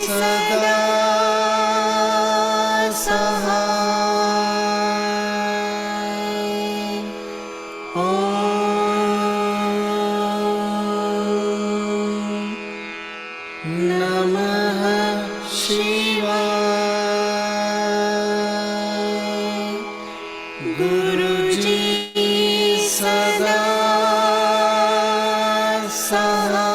सदा सहाय। ओम नमः शिवाय। गुरुजी सदा सहाय।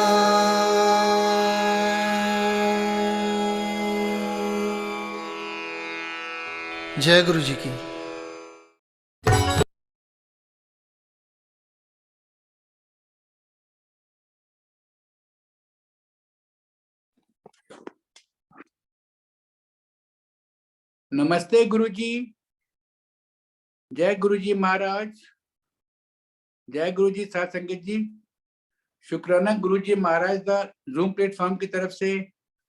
जय गुरु जी की। नमस्ते गुरुजी। जय गुरुजी महाराज। जय गुरुजी साथ संगत जी। शुक्राना गुरुजी महाराज का जूम प्लेटफॉर्म की तरफ से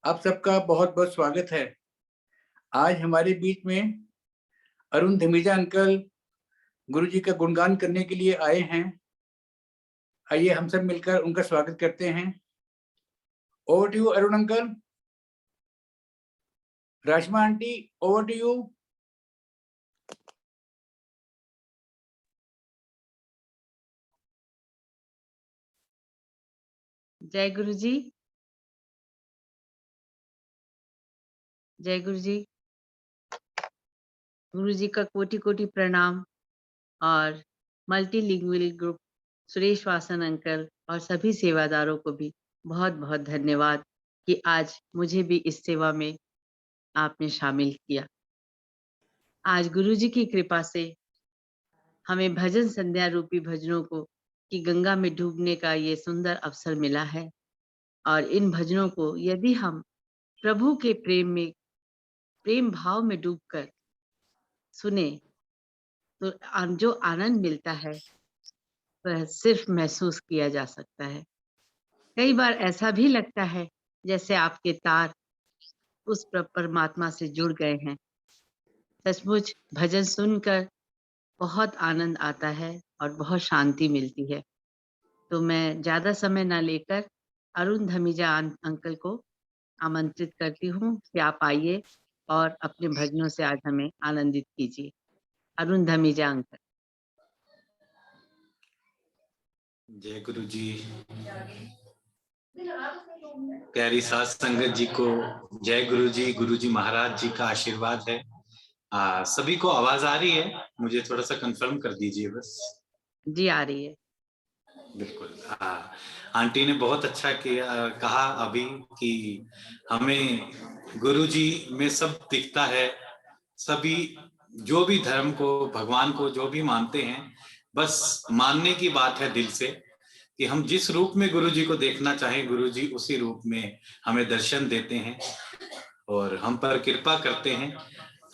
आप सबका बहुत बहुत स्वागत है। आज हमारे बीच में अरुण धमीजा अंकल गुरुजी का गुणगान करने के लिए आए हैं। आइए हम सब मिलकर उनका स्वागत करते हैं। Over to you Arun uncle. Rashma aunty, over to you. जय गुरु जी। जय गुरु जी। गुरु जी का कोटि कोटि प्रणाम और multilingual group Suresh Vasan uncle और सभी सेवादारों को भी बहुत बहुत धन्यवाद कि आज मुझे भी इस सेवा में आपने शामिल किया। आज गुरु जी की कृपा से हमें भजन संध्या रूपी भजनों को की गंगा में डूबने का ये सुंदर अवसर मिला है और इन भजनों को यदि हम प्रभु के प्रेम भाव में डूबकर सुने तो जो आनंद मिलता है वह सिर्फ महसूस किया जा सकता है। कई बार ऐसा भी लगता है जैसे आपके तार उस परमात्मा से जुड़ गए हैं। सचमुच भजन सुनकर बहुत आनंद आता है और बहुत शांति मिलती है। तो मैं ज्यादा समय ना लेकर अरुण धमीजा अंकल को आमंत्रित करती हूँ कि आप आइए और अपने भजनों से आज हमें आनंदित कीजिए। अरुण धमीजा अंकल। जय गुरु जी। प्यारी साथ संगत जी को जय गुरु जी महाराज जी का आशीर्वाद है। सभी को आवाज आ रही है? मुझे थोड़ा सा कंफर्म कर दीजिए बस। जी आ रही है। बिल्कुल। आंटी ने बहुत अच्छा कहा अभी कि हमें गुरु जी में सब दिखता है। सभी जो भी धर्म को, भगवान को जो भी मानते हैं, बस मानने की बात है दिल से कि हम जिस रूप में गुरु जी को देखना चाहें, गुरु जी उसी रूप में हमें दर्शन देते हैं और हम पर कृपा करते हैं।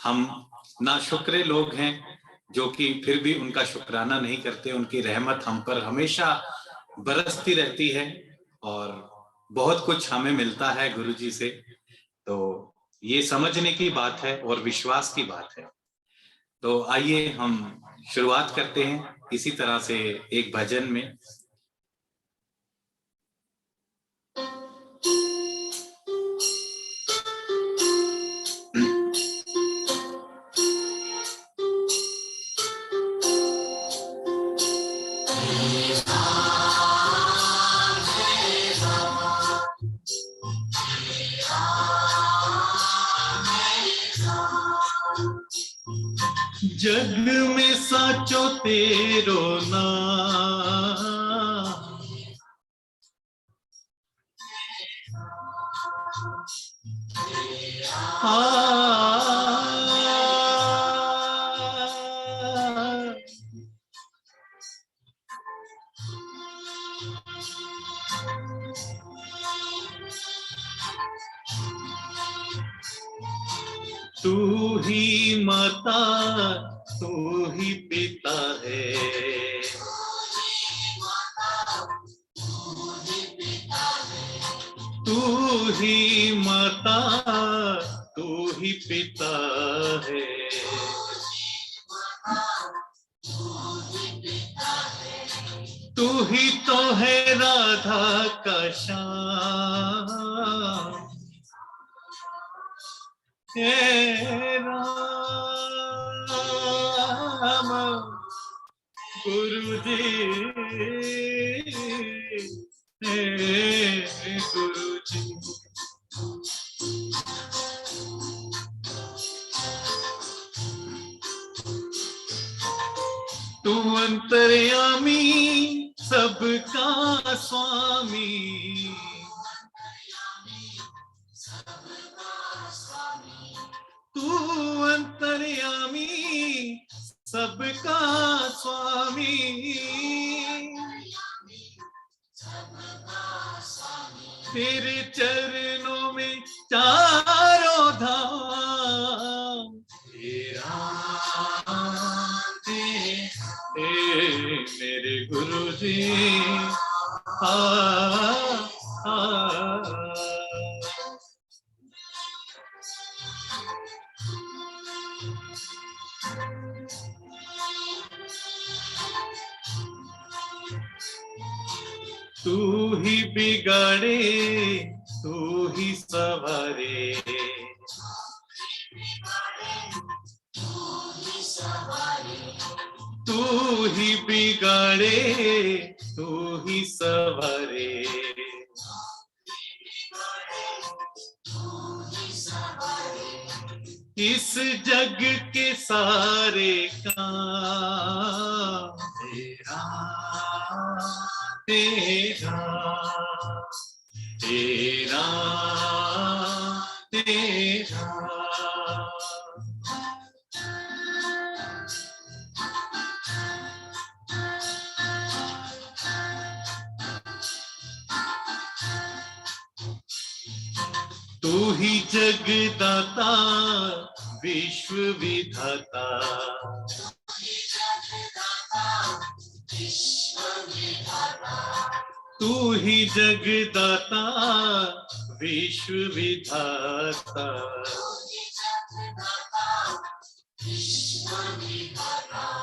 हम ना शुक्रे लोग हैं जो कि फिर भी उनका शुक्राना नहीं करते। उनकी रहमत हम पर हमेशा बरसती रहती है और बहुत कुछ हमें मिलता है गुरु जी से। तो ये समझने की बात है और विश्वास की बात है। तो आइए हम शुरुआत करते हैं इसी तरह से एक भजन में। जग में साचो तेरो नाम, तू ही माता तू ही पिता है, तू ही माता तू ही पिता है, तू ही तो है राधा का श्याम, हे राम गुरुजी हे गुरुजी। तू अंतर्यामी सबका स्वामी, तू अंतर्यामी सबका स्वामी, तेरे चरणों में चारों धाम, तेरा मेरे गुरुजी आ तू ही बिगाड़े तू ही सवारे, तू ही बिगाड़े तू ही सवारे, इस जग के सारे काम तेरा तेरा तेरा तेरा। तू ही जगदाता विश्व विधाता, तू ही जगदाता विश्व विधाता,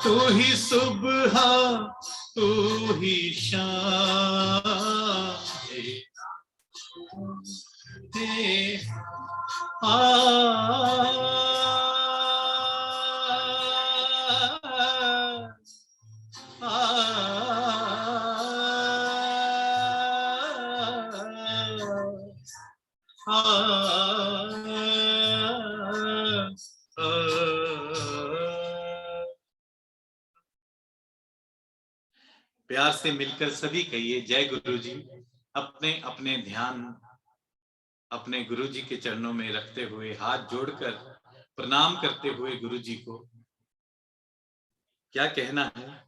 तू ही सुबह तू ही शाम, आ प्यार से मिलकर सभी कहिए जय गुरु जी। अपने अपने ध्यान अपने गुरु जी के चरणों में रखते हुए हाथ जोड़कर प्रणाम करते हुए गुरु जी को क्या कहना है।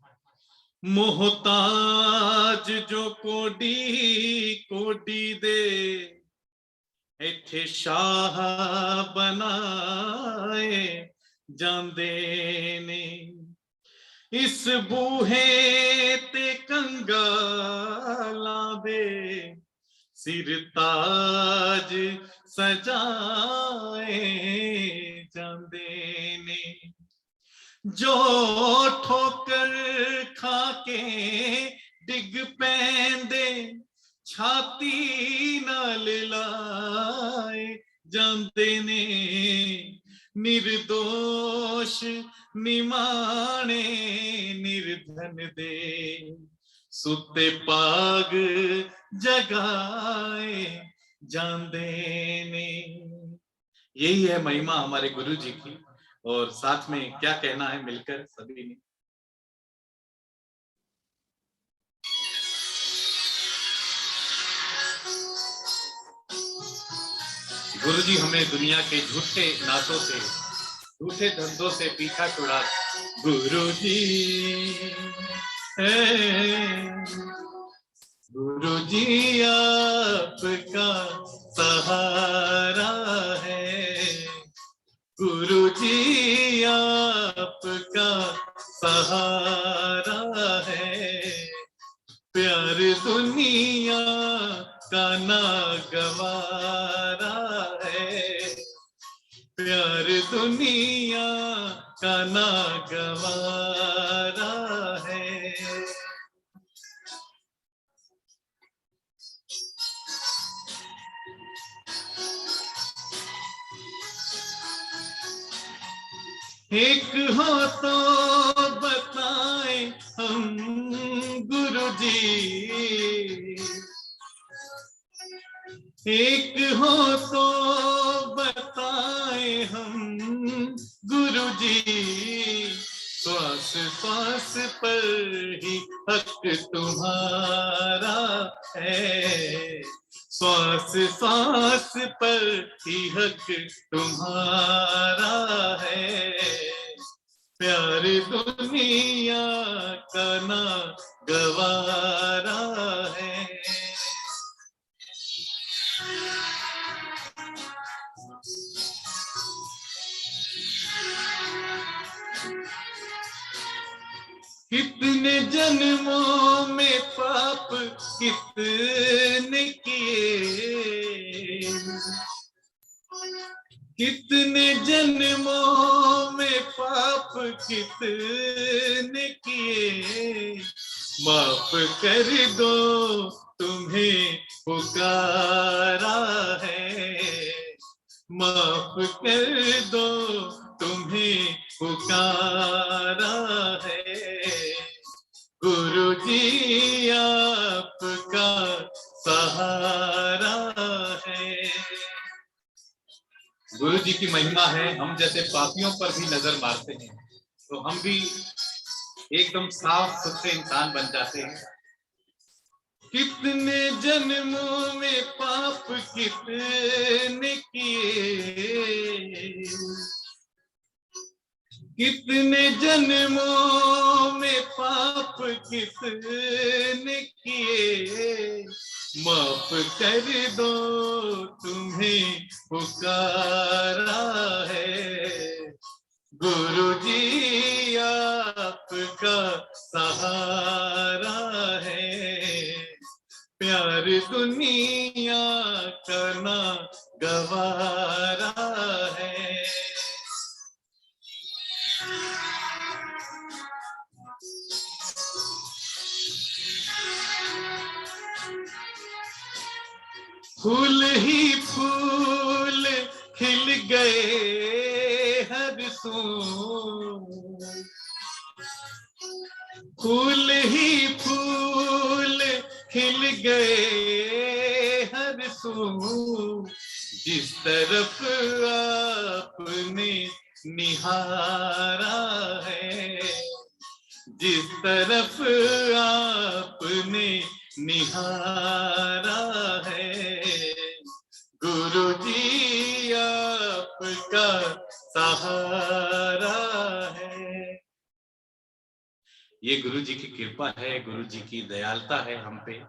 मोहताज जो कोडी कोडी दे इत्थे शाह बनाए जांदे ने, इस बूहे ते कंगालां दे सिर ताज सजाए जांदे ने, जो ठोकर खा के डिग पैंदे छाती नाल लाए जांदे ने, निर्दोष निमाणे निर्धन दे सुते पाग जगाए जांदे ने। यही है महिमा हमारे गुरु जी की। और साथ में क्या कहना है मिलकर सभी ने। गुरु जी हमें दुनिया के झूठे नातों से झूठे धंधों से पीछा छुड़ा। गुरु जी गुरु जी आपका सहारा है, गुरु जी आपका सहारा है, प्यार दुनिया का ना गवारा है, प्यार दुनिया का ना गवारा है। एक हो तो बताए हम गुरु जी, एक हो तो बताए हम गुरु जी, श्वास श्वास पर ही हक तुम्हारा है, श्वास श्वास पर ही हक तुम्हारा है, प्यार दुनिया का ना गवारा है। कितने जन्मों में पाप कितने किए, कितने जन्मों में पाप कितने किए, माफ कर दो तुम्हें पुकारा है, माफ कर दो तुम्हें पुकारा है, गुरु जी आपका सहारा है। गुरु जी की महिमा है, हम जैसे पापियों पर भी नजर मारते हैं तो हम भी एकदम साफ सुथरे इंसान बन जाते हैं। कितने जन्मों में पाप कितने किए, कितने जन्मों में पाप कितने किए, माफ कर दो तुम्हें पुकारा है, गुरु जी आपका सहारा है, प्यार दुनिया करना गवारा है। फूल ही फूल खिल गए हर सू, फूल ही फूल खिल गए हर सू, जिस तरफ आपने निहारा है, जिस तरफ आपने निहारा है, गुरु जी आपका सहारा है। ये गुरु जी की कृपा है, गुरु जी की दयालुता है हम पे।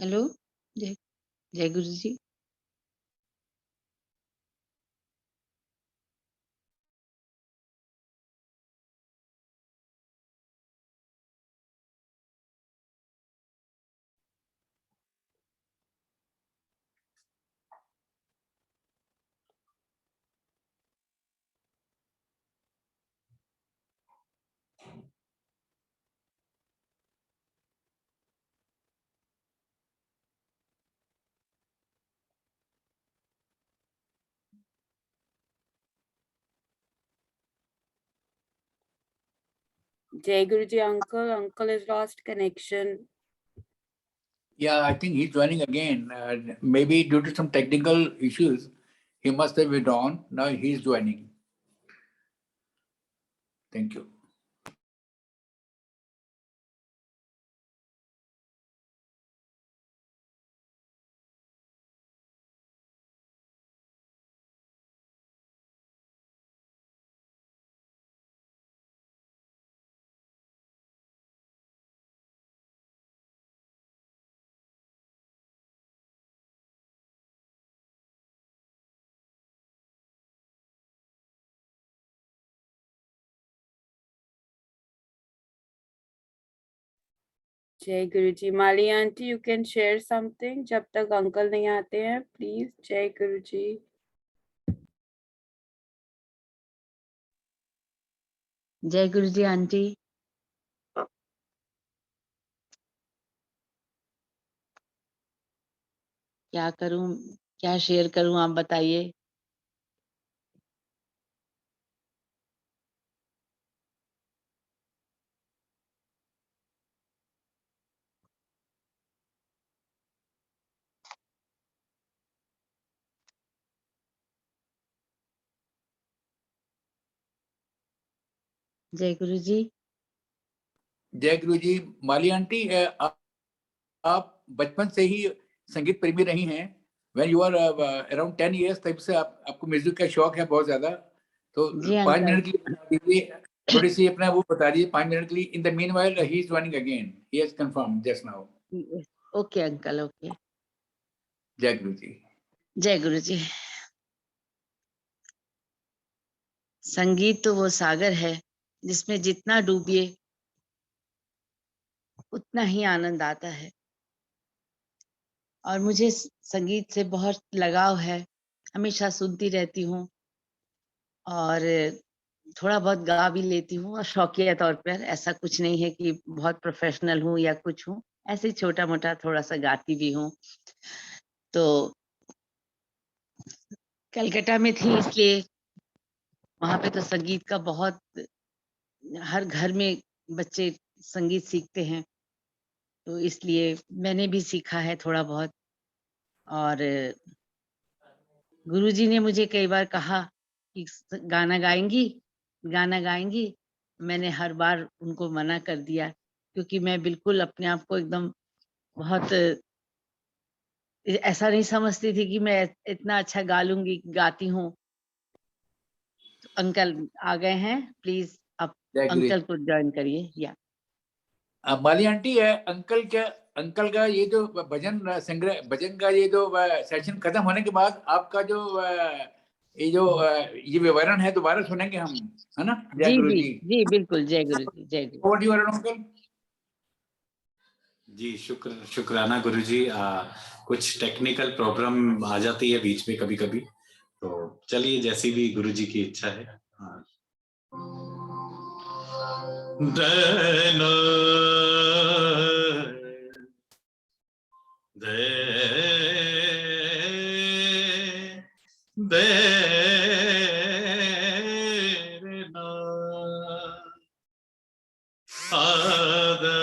हेलो, जय जय गुरु जी। Jai Guruji, uncle has lost connection. Yeah, I think he's joining again. Maybe due to some technical issues, he must have withdrawn. Now he's joining. Thank you. जय गुरुजी। माली aunty, you can share something जब तक uncle नहीं आते हैं, please. जय गुरुजी। जय गुरु जी aunty. क्या करूं, क्या शेयर करूं, आप बताइए। जय गुरु जी। जय गुरु जी। माली आंटी, आप बचपन से ही संगीत प्रेमी रही हैं। When you are around 10 years, तब से आपको म्यूजिक का शौक है बहुत ज्यादा। तो जी 5 अंकल। मिनट के लिए बता दीजिए, थोड़ी सी अपना वो बता दीजिए 5 मिनट के लिए। In the meanwhile, he is joining again. He has confirmed just now. Okay uncle, okay. जय गुरु जी। जय गुरु जी। संगीत तो वो सागर है जिसमें जितना डूबिए उतना ही आनंद आता है, और मुझे संगीत से बहुत लगाव है। हमेशा सुनती रहती हूँ और थोड़ा बहुत गा भी लेती हूँ, और शौकिया तौर पर। ऐसा कुछ नहीं है कि बहुत प्रोफेशनल हूँ या कुछ हूँ, ऐसे छोटा मोटा थोड़ा सा गाती भी हूँ। तो कलकत्ता में थी, इसलिए वहां पे तो संगीत का बहुत, हर घर में बच्चे संगीत सीखते हैं, तो इसलिए मैंने भी सीखा है थोड़ा बहुत। और गुरुजी ने मुझे कई बार कहा कि गाना गाएंगी, गाना गाएंगी। मैंने हर बार उनको मना कर दिया, क्योंकि मैं बिल्कुल अपने आप को एकदम बहुत ऐसा नहीं समझती थी कि मैं इतना अच्छा गा लूंगी, गाती हूँ। तो अंकल आ गए हैं, प्लीज आप जय गुरु जी। अंकल को ज्वाइन करिए। या माली आंटी है, अंकल का ये जो भजन संग्रह, भजन का ये जो सेशन खत्म होने के बाद आपका जो ये विवरण है दोबारा सुनेंगे हम, है ना? जय जी गुरु जी जी। जी, बिल्कुल। जय गुरु जी, जय गुरु। Over to you, uncle. जी शुक्राना गुरुजी। कुछ टेक्निकल प्रॉब्लम आ जाती है बीच में कभी कभी, तो चलिए जैसी भी गुरुजी की इच्छा है। दनो दे दे ना आदा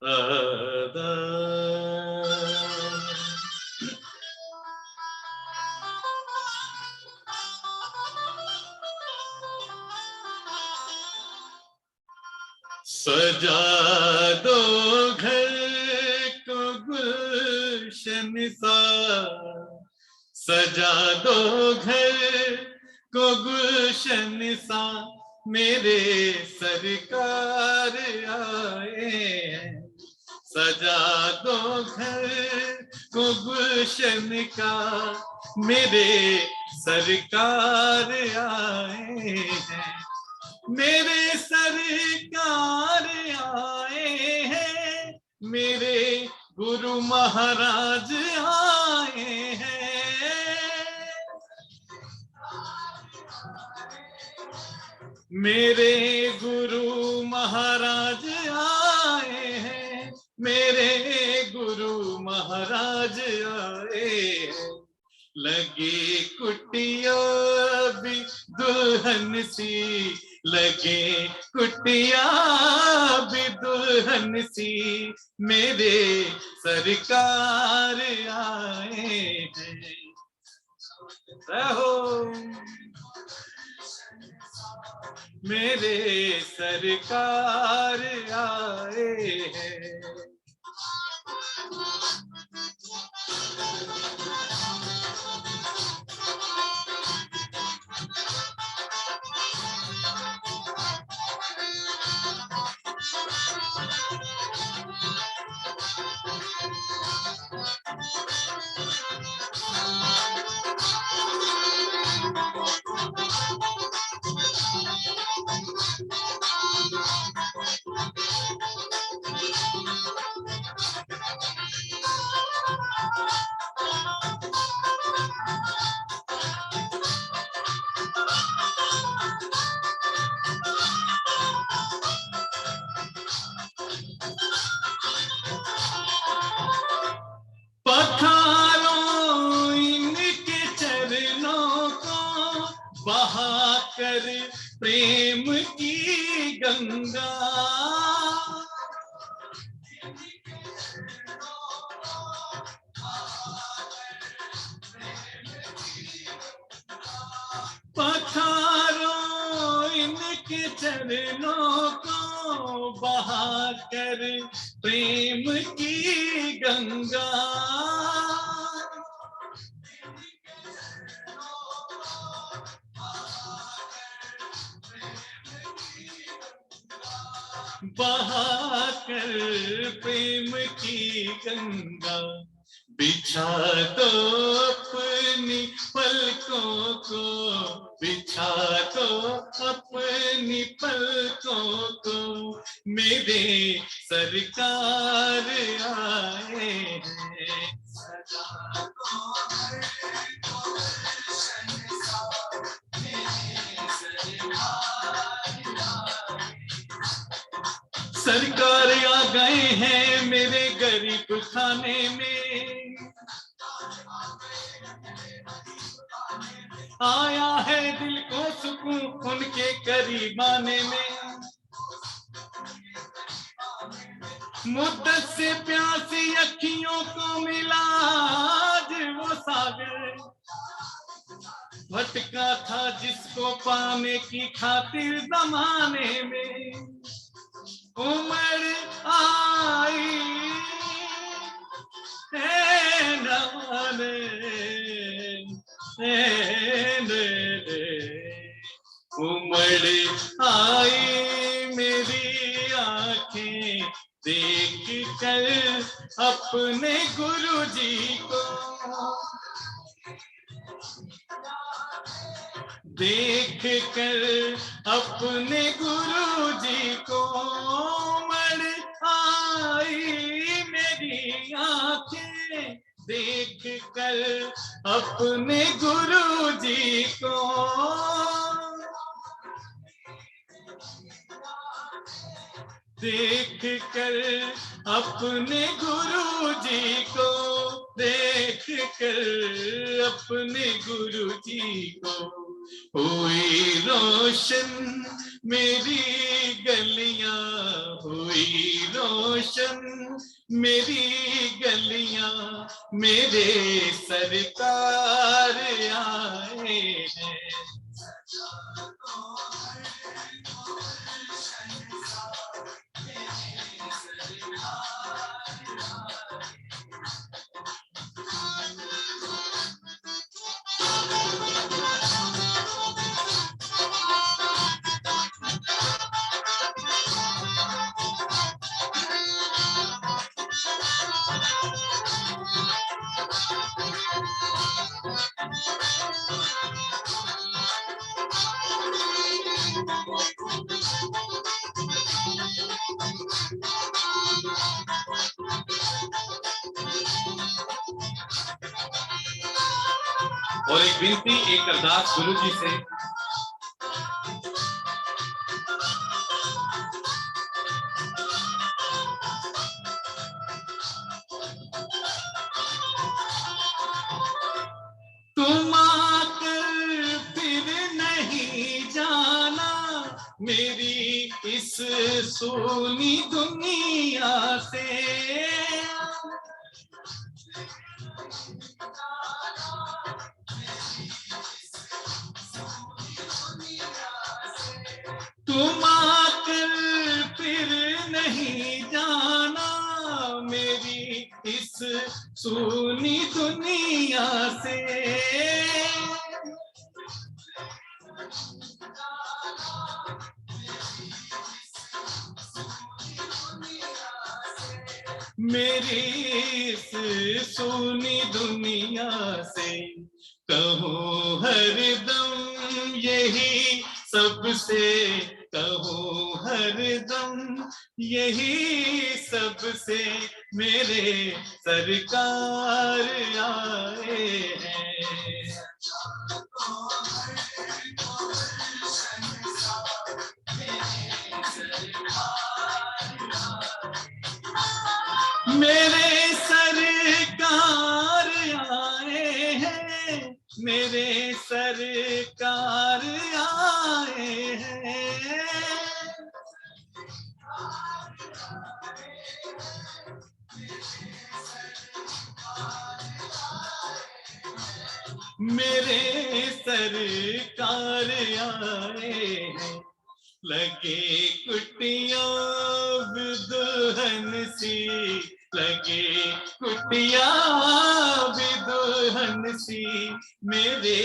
आदा सजा दो घर को गुलशन सा, सजा दो घर को गुलशन सा, मेरे सरकार आए हैं। सजा दो घर को गुलशन का, मेरे सरकार आए हैं। मेरे सरकार आए हैं, मेरे गुरु महाराज आए हैं। मेरे गुरु महाराज आए हैं, मेरे गुरु महाराज आए हैं। लगी कुटिया भी दुल्हन सी, लगे कुटिया भी दुल्हन सी मेरे सरकार आए हैं। रहो मेरे सरकार आए हैं। पखारो इनके चरणों को बहाकर प्रेम की गंगा। पखारो इनके चरणों को बहाकर प्रेम की गंगा। बहाकर प्रेम की गंगा। बिछा दो अपनी पलकों को, बिछा दो अपनी पलकों को, मेरे सरकार आए हैं। सरकार आ गए हैं मेरे गरीब खाने में। आया है दिल को सुकून उनके करीब आने में। मुद्दत से प्यासी अखियों को मिला आज वो सागर। भटका था जिसको पाने की खातिर जमाने में। उम्र आई उम्र आई मेरी आंखें देख कर अपने गुरुजी को। देख कर अपने गुरुजी को। उम्र आई मेरी आंखें देख कर अपने गुरुजी को। देख कर अपने गुरुजी को। देख कर अपने गुरुजी को। हुई रोशन मेरी गलियां, हुई रोशन मेरी गलियां, मेरे सरकार आए हैं। और एक विनती, एक अरदास गुरु जी से। तुम आकर फिर नहीं जाना, मेरी इस सूनी दुनिया से। तुम आकर फिर नहीं जाना मेरी इस सूनी दुनिया से। मेरी इस सूनी दुनिया से कहो हरदम यही सबसे, कहो हरदम यही सबसे मेरे सरकार आए हैं। मेरे सरकार आए हैं, मेरे सरकार आए हैं। मेरे सरकार आए हैं। लगे कुटिया विदुहन सी, लगे कुटिया विदुहन सी मेरे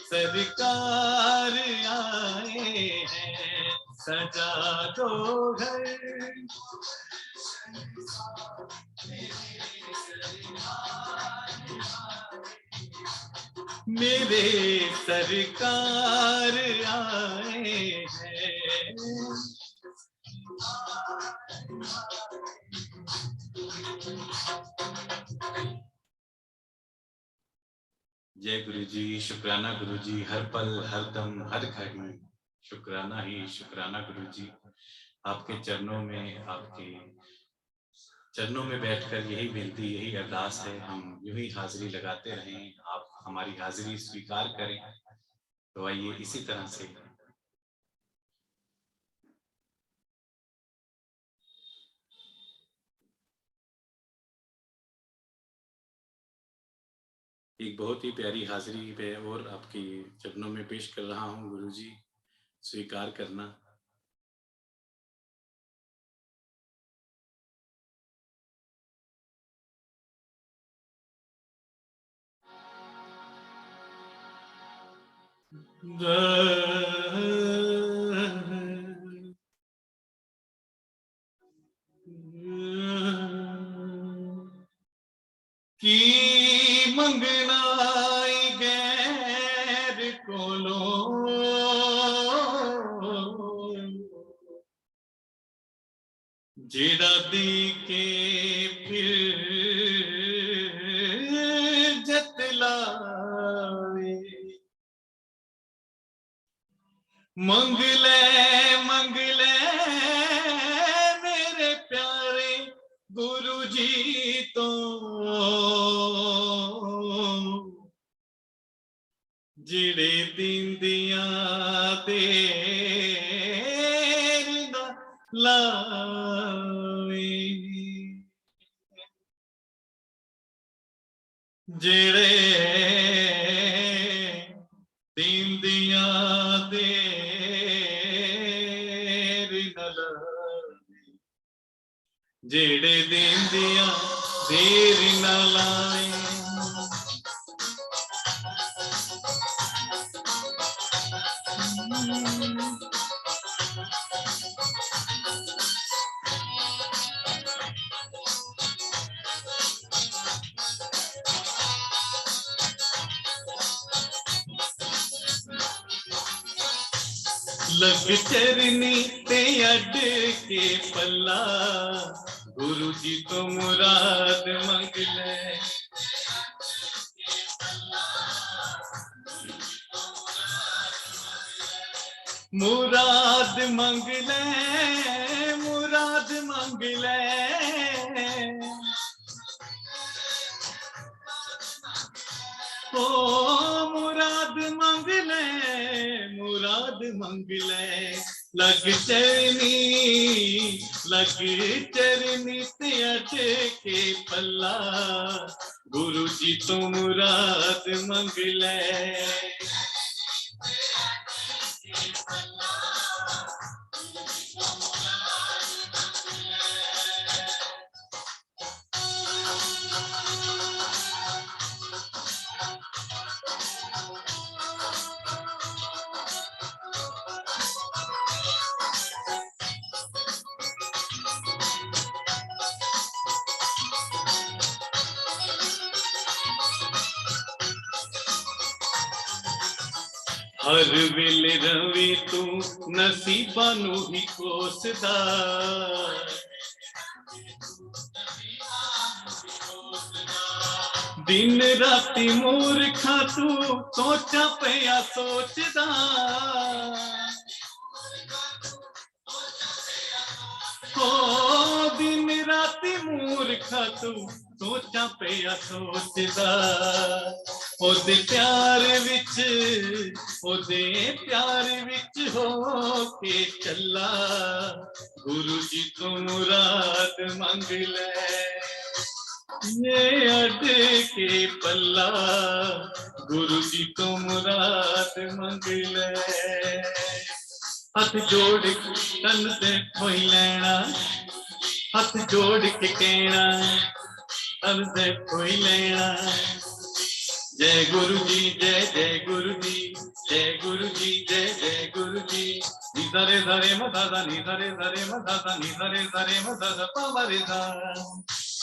सरकार आए हैं। सजा दो घर मेरे सरकार आए हैं। जय गुरु जी, शुक्राना गुरु जी, हर पल हर दम हर घड़ी शुक्राना ही शुक्राना गुरु जी। आपके चरणों में बैठकर यही विनती, यही अरदास है, हम यूं ही हाजिरी लगाते रहें, आप हमारी हाजिरी स्वीकार करें। तो आइए इसी तरह से एक बहुत ही प्यारी हाजिरी पे और आपके चरणों में पेश कर रहा हूँ गुरु जी, स्वीकार करना। की मंगनाई गैर कोलो जेड़ा दी के फिर जतलावे। मंग ले मेरे प्यारे गुरु जी तो, जिड़े दिंदिया देर ना लावे। जिड़े दिंदिया देर ना लावे, जिड़े दिंदिया देर ना लाए। लग चरनी ते अड के पल्ला, गुरु जी तो मुराद मंग ले। मुराद मंग ले, मुराद मंग ले। ओ मुराद मंग ले, मुराद मंग ले। लग चरनी ते अटके पल्ला गुरु जी तो मुराद मंग ले। हर वेले रवि तू नसीबा नू ही कोसदा, दिन राती मूर्खा तू सोचा पिया सोचदा। हो दिन राती मूर्खा तू सोचा पिया सोचदा। ओदे प्यार विच हो के चला गुरु जी तो मुराद मंग ले। ये अड के पल्ला गुरु जी तो मुराद मंग ले। हथ जोड़ तन से कोई लेना, हथ जोड़ के कहना तन से कोई लेना। जय गुरु जी, जय जय गुरु जी, जय गुरु जी, जय जय गुरु जी। नि धरे धरे म दादा, नि धरे धरे म दादा, नि धरे धरे म दादा पावरे दा।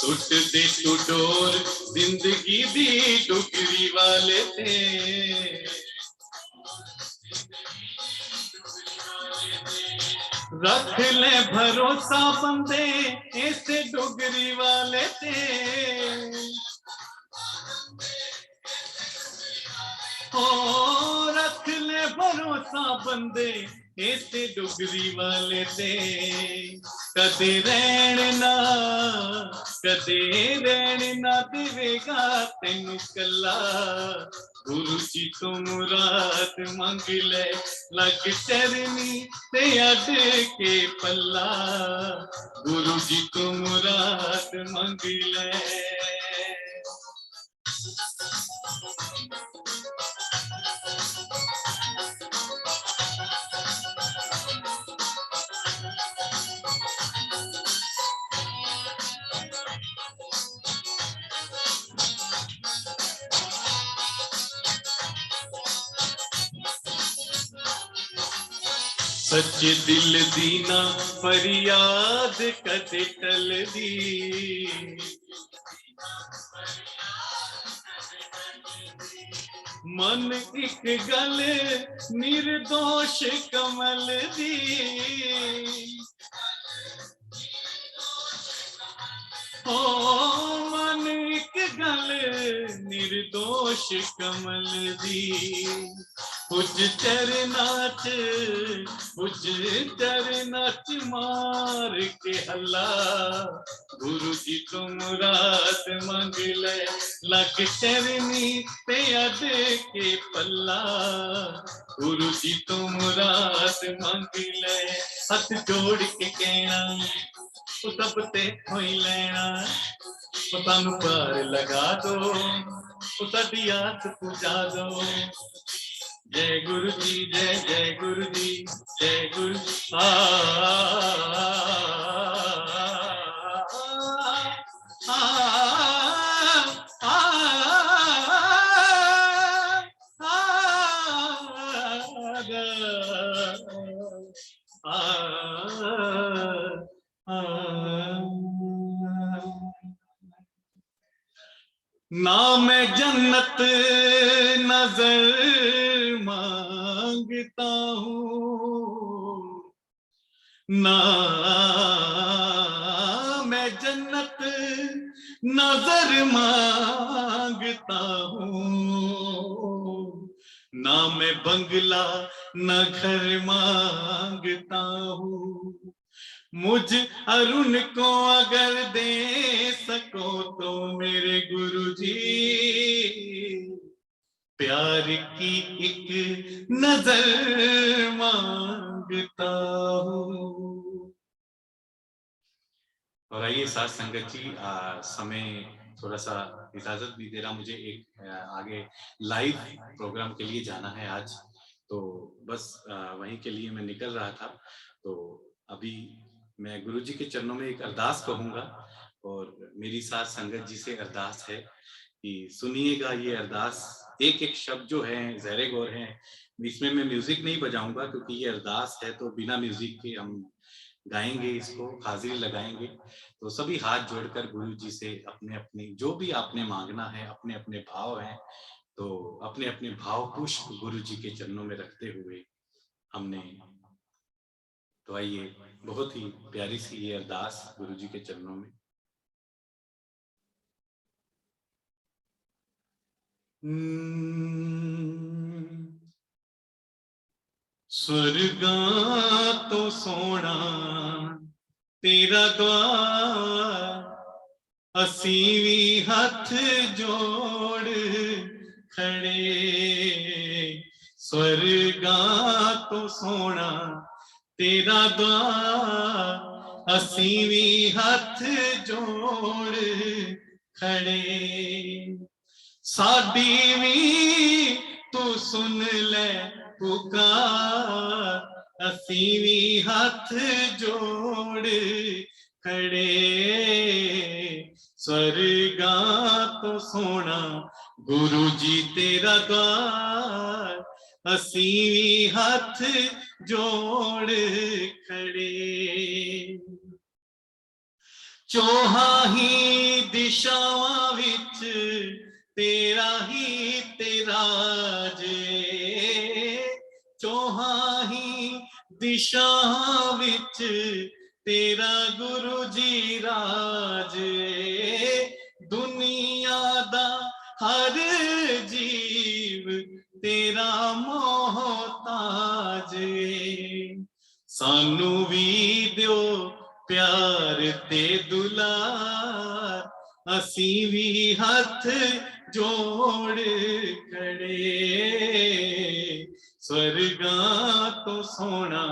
टूट दे तू डोर जिंदगी दी टुकड़ी वाले ते, रख ले भरोसा बंदे ऐसे डोगरी वाले ते। ओ रख ले भरोसा बंदे ऐसे डुगरी वाले ते। कदे रैन ना देवेगा तेनू कला गुरु जी तो मुराद मंग ले। लग चरनी ते अड के पल्ला गुरु जी तो मुराद मंग ले। सच्चे दिल दी ना फरियाद कदे टलदी, मन एक गल निर्दोष कमल दी। ओ मन एक गल निर्दोष कमल दी। कुछ चरना च मार के हल्ला गुरु जी तो मुराद मंग ले। लग चरनी ते अड के पल्ला गुरु जी तो मुराद मंग ले। हथ जोड़ के कहना वो सब ते होई लेना, वो सानू पार लगा दो, वो साडी आस पुजा दो। जय गुरु जी, जय जय गुरु जी, जय गुरु। ना मैं जन्नत नजर मांगता हूँ, ना मैं जन्नत नजर मांगता हूँ, ना मैं बंगला न घर मांगता हूँ। मुझ अरुण को अगर दे सको तो मेरे गुरुजी प्यार की एक नजर मांग मांगता हूँ। और आइए साथ संगत जी, समय थोड़ा सा इजाजत भी दे रहा मुझे, एक आगे लाइव प्रोग्राम के लिए जाना है आज, तो बस वहीं के लिए मैं निकल रहा था। तो अभी मैं गुरु जी के चरणों में एक अरदास कहूँगा और मेरी साथ संगत जी से अरदास है कि सुनिएगा ये अरदास। एक एक शब्द जो है ज़हरे गौर है, इसमें मैं म्यूजिक नहीं बजाऊंगा क्योंकि ये अरदास है, तो बिना म्यूजिक के हम गाएंगे, इसको हाजिरी लगाएंगे। तो सभी हाथ जोड़कर गुरु जी से अपने अपने जो भी आपने मांगना है, अपने अपने भाव हैं, तो अपने अपने भाव पुष्प गुरु जी के चरणों में रखते हुए हमने, तो आइए बहुत ही प्यारी सी ये अरदास गुरु जी के चरणों में। स्वर्गा तो सोना तेरा द्वार, असीं भी हथ जोड़ खड़े। स्वर्गा तो सोना तेरा द्वार, असीं भी हथ जोड़ खड़े। साडी भी तू सुन ले पुकार, असीं भी हथ जोड़ खड़े। स्वर्गा तो सोना गुरु जी तेरा द्वार, असीं भी हथ जोड़ खड़े। चौहां ही दिशावां विच तेरा ही तेरा जे, चौहां ही दिशावां विच तेरा गुरु जी राज। दुनिया दा हर जीव तेरा मोहताज। सानू भी दियो प्यार ते दुलार, असीं भी हथ जोड़ खड़े। स्वर्गा तो सोना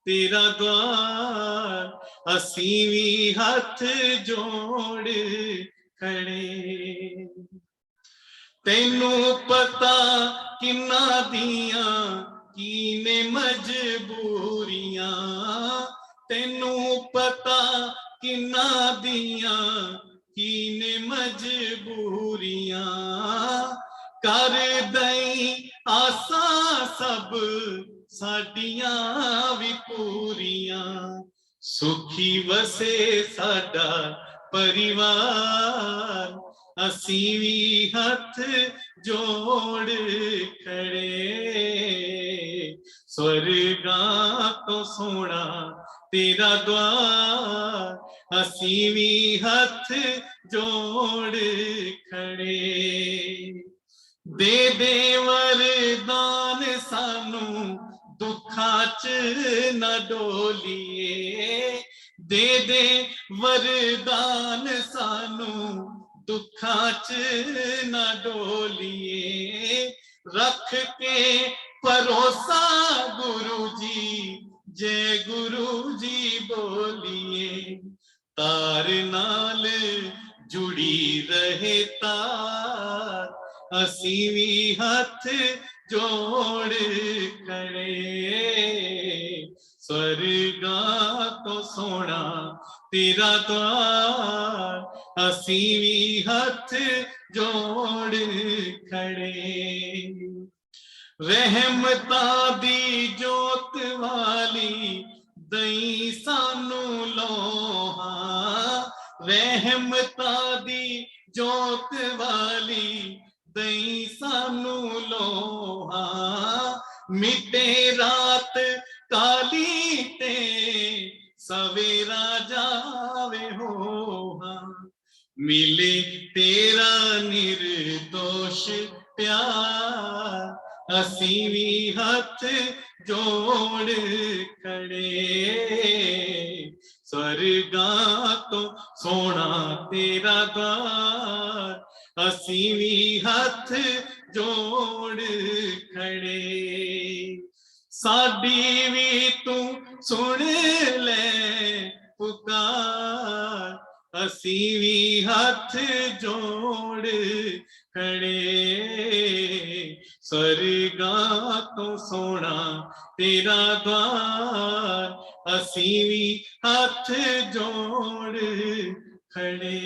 तेरा द्वार, असीं भी हथ जोड़ खड़े। तैनू पता किन्ना दियां कीने मजबूरियां, तैनू पता किन्ना दियां कीने मजबूरियां। कर दई आसा सब साडियां भी पूरियां, सुखी वसे साडा परिवार, असीं भी हथ जोड़ खड़े। स्वर्गा तो सोना तेरा द्वार, असीं भी हथ जोड़ खड़े। दे दे वरदान सानू दुखां च न डोलिए, दे दे वरदान सानू दुखां च न डोलिए। रख के भरोसा गुरु जी, जय गुरु जी बोलिए। तार नाल जुड़ी रहे तार, असीं भी हथ जोड़ खड़े। स्वर्गा तो सोना तेरा द्वार, असीं भी हथ जोड़ खड़े। रहमतां दी जोत वाली दई सानू लोहा, रहमतां दी जोत वाली दई सानू लोहा। मिटे रात काली ते सवेरा जावे होहा, मिले तेरा निर्दोष प्यार, असीं भी हथ जोड़ खड़े। स्वर्गा तो सोना तेरा द्वार, असीं भी हथ जोड़ खड़े। साडी भी तू सुन ले पुकार, असी भी हाथ जोड़ खड़े, स्वर्गा तो सोना तेरा द्वार, असी भी हाथ जोड़ खड़े।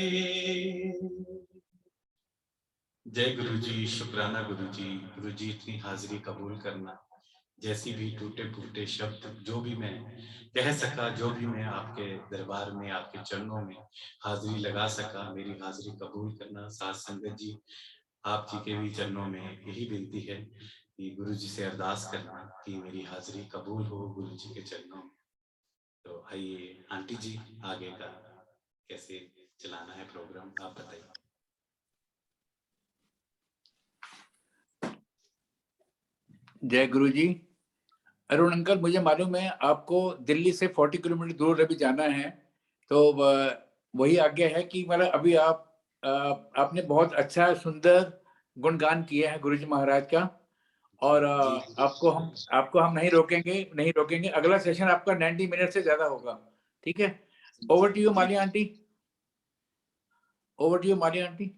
जय गुरु जी, शुक्राना गुरु जी इतनी हाजिरी कबूल करना। जैसी भी टूटे फूटे शब्द जो भी मैं कह सका, जो भी मैं आपके दरबार में आपके चरणों में हाजिरी लगा सका, मेरी हाजिरी कबूल करना। साथ संगत जी, आप जी के भी चरणों में यही विनती है कि गुरु जी से अरदास करना कि मेरी हाजिरी कबूल हो गुरु जी के चरणों में। तो आइए आंटी जी, आगे का कैसे चलाना है प्रोग्राम आप बताइए। जय गुरु जी। अरुण अंकल, मुझे मालूम है आपको दिल्ली से 40 किलोमीटर दूर अभी जाना है, तो वही आज्ञा है कि मतलब अभी आपने बहुत अच्छा सुंदर गुणगान किया है गुरु जी महाराज का, और आपको हम नहीं रोकेंगे। अगला सेशन आपका 90 मिनट से ज्यादा होगा, ठीक है? Over to you Maliya aunty, over to you Maliya aunty.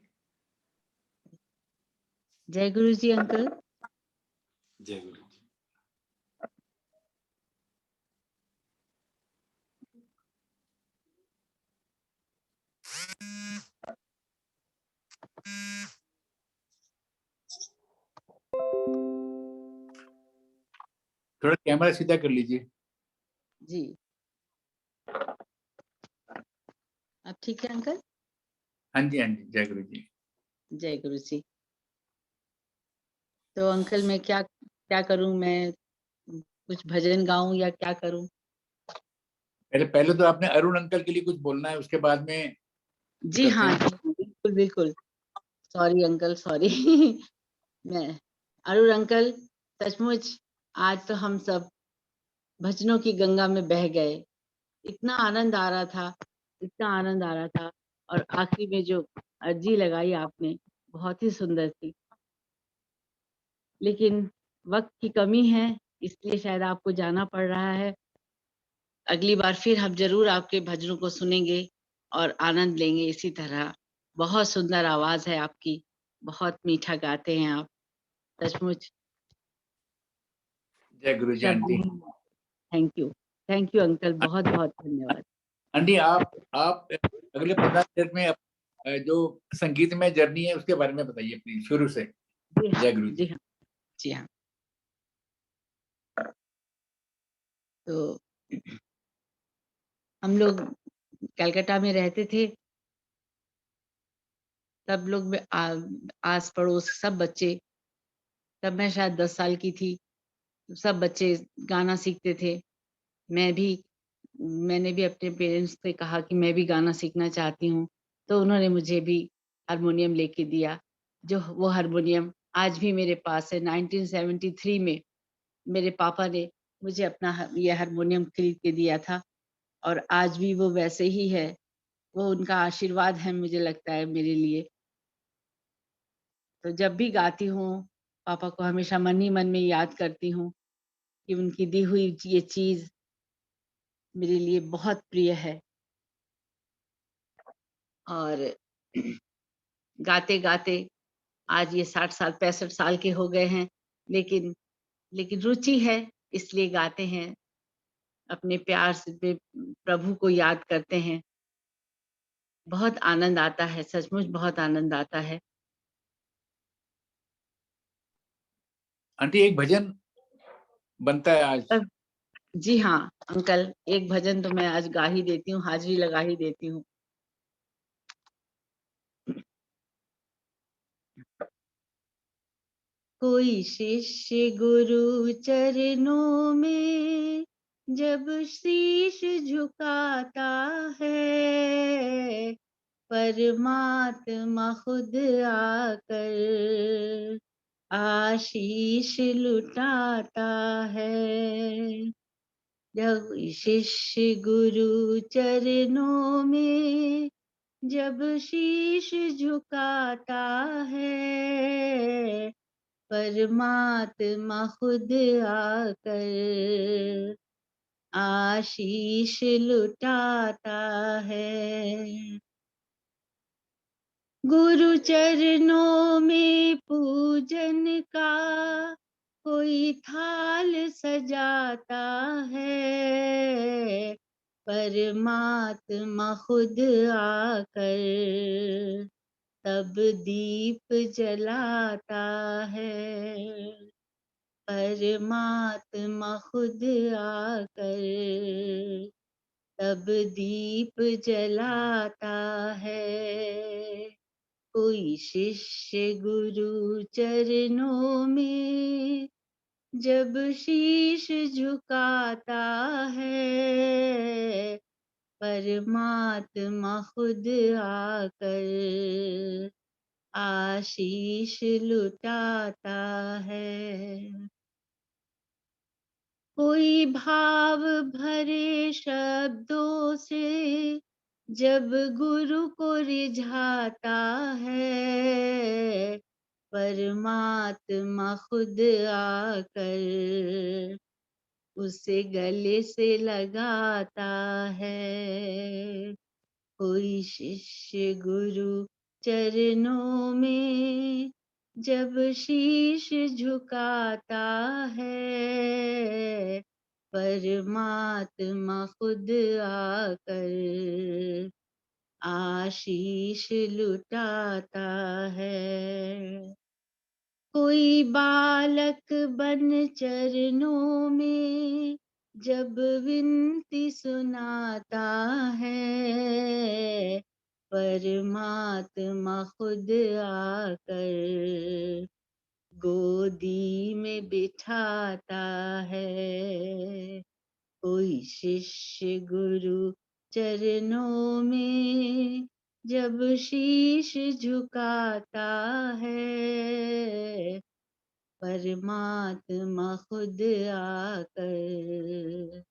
जय गुरु जी अंकल। जय गुरु जी। थोड़ा कैमरा सीधा कर लीजिए। जी, अब ठीक है अंकल? हाँ जी, हाँ जी, जय गुरु जी। जय गुरु जी। तो अंकल मैं क्या क्या करूं? मैं कुछ भजन गाऊं या क्या करूं? पहले तो आपने अरुण अंकल के लिए कुछ बोलना है, उसके बाद में जी करते हाँ, हैं। जी हाँ, बिल्कुल बिल्कुल। Sorry uncle, sorry. मैं अरुण अंकल, सचमुच आज तो हम सब भजनों की गंगा में बह गए। इतना आनंद आ रहा था, इतना आनंद आ रहा था, और आखिरी में जो अर्जी लगाई आपने, बहुत ही सुंदर थी। लेकिन वक्त की कमी है, इसलिए शायद आपको जाना पड़ रहा है। अगली बार फिर हम जरूर आपके भजनों को सुनेंगे और आनंद लेंगे इसी तरह। बहुत सुंदर आवाज है आपकी, बहुत मीठा गाते हैं आप, सचमुच जय गुरु जी शब्द आंटी। नहीं। थैंक यू अंकल, बहुत बहुत धन्यवाद। आंटी, आप अगले 15 मिनट में जो संगीत में जर्नी है उसके बारे में बताइए प्लीज, शुरू से। जी हाँ, जय गुरु जी जी। हाँ, जी हाँ। तो हम लोग कलकत्ता में रहते थे, सब लोग आस पड़ोस सब बच्चे, तब मैं शायद 10 साल की थी, सब बच्चे गाना सीखते थे। मैं भी मैंने भी अपने पेरेंट्स से कहा कि मैं भी गाना सीखना चाहती हूँ, तो उन्होंने मुझे भी हारमोनियम लेके दिया। जो वो हारमोनियम आज भी मेरे पास है। 1973 में मेरे पापा ने मुझे अपना ये हारमोनियम खरीद के दिया था, और आज भी वो वैसे ही है। वो उनका आशीर्वाद है, मुझे लगता है मेरे लिए। तो जब भी गाती हूँ, पापा को हमेशा मन ही मन में याद करती हूँ कि उनकी दी हुई ये चीज मेरे लिए बहुत प्रिय है। और गाते गाते आज ये 60 साल 65 साल के हो गए हैं, लेकिन लेकिन रुचि है, इसलिए गाते हैं। अपने प्यार से प्रभु को याद करते हैं। बहुत आनंद आता है, सचमुच बहुत आनंद आता है। आंटी, एक भजन बनता है आज। अब जी हाँ अंकल, एक भजन तो मैं आज गा ही देती हूँ, हाजिरी लगा ही देती हूँ। कोई शिष्य गुरु चरणों में जब शीश झुकाता है, परमात्मा खुद आकर आशीष लुटाता है। जब शिष्य गुरु चरणों में जब शीश झुकाता है, परमात्मा खुद आकर आशीष लुटाता है। गुरु चरणों में पूजन का कोई थाल सजाता है, परमात्मा खुद आकर तब दीप जलाता है। परमात्मा खुद आकर तब दीप जलाता है। कोई शिष्य गुरु चरणों में जब शीश झुकाता है, परमात्मा खुद आकर आशीष लुटाता है। कोई भाव भरे शब्दों से जब गुरु को रिझाता है, परमात्मा खुद आकर उसे गले से लगाता है। कोई शिष्य गुरु चरणों में जब शीश झुकाता है, परमात्मा खुद आकर आशीष लुटाता है। कोई बालक बन चरणों में जब विनती सुनाता है, परमात्मा खुद आकर गोदी में बिठाता है। कोई शिष्य गुरु चरणों में जब शीश झुकाता है, परमात्मा खुद आकर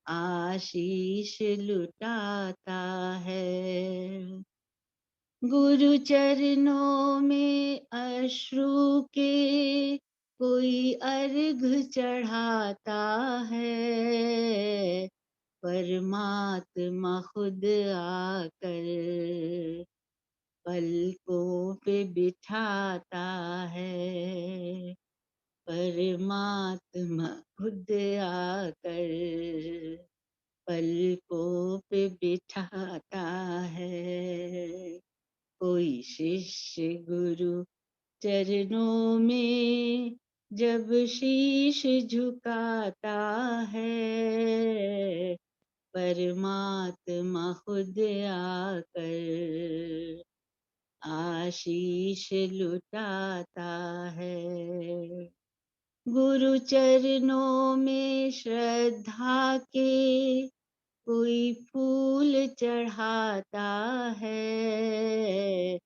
आशीष लुटाता है। गुरु चरणों में अश्रु के कोई अर्घ चढ़ाता है, परमात्मा खुद आकर पलकों पे बिठाता है। परमात्मा खुद आकर पलकों पे बिठाता है। कोई शिष्य गुरु चरणों में जब शीश झुकाता है, परमात्मा खुद आकर आशीष लुटाता है। गुरु चरणों में श्रद्धा के कोई फूल चढ़ाता है,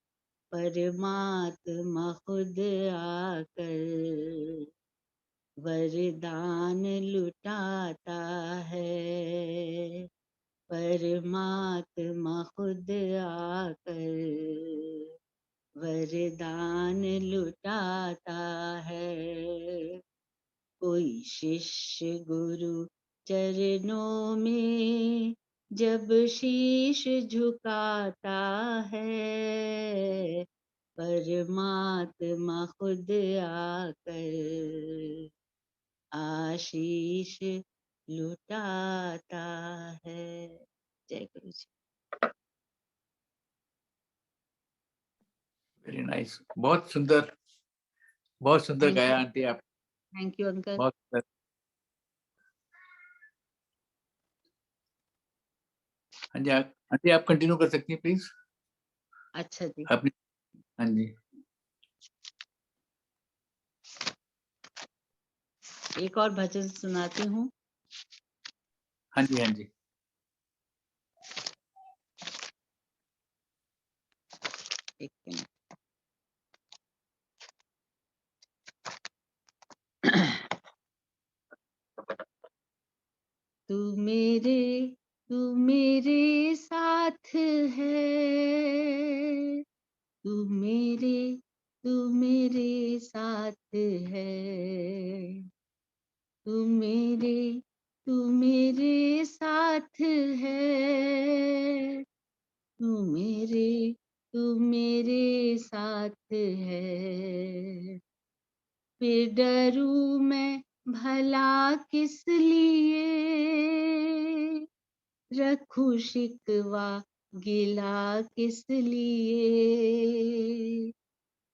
परमात्मा खुद आकर वरदान लुटाता है। परमात्मा खुद आकर वरदान लुटाता है। कोई शिष्य गुरु चरणों में जब शीश झुकाता है, परमात्मा खुद आकर आशीष लुटाता है। जय गुरु जी। वेरी नाइस, बहुत सुंदर Thank गाया you. आंटी आप, थैंक यू अंकल। बहुत सुंदर। हाँ जी आंटी आप कंटिन्यू कर सकती हैं प्लीज अच्छा जी। अपनी। हाँ जी एक और भजन सुनाती हूँ। हाँ जी हाँ जी। एक मिनट। तू मेरे साथ है, तू मेरे साथ है। तू मेरे साथ है। तू मेरे साथ है। फिर डरूं मैं भला किस लिए, रखूं शिकवा गिला किस लिए।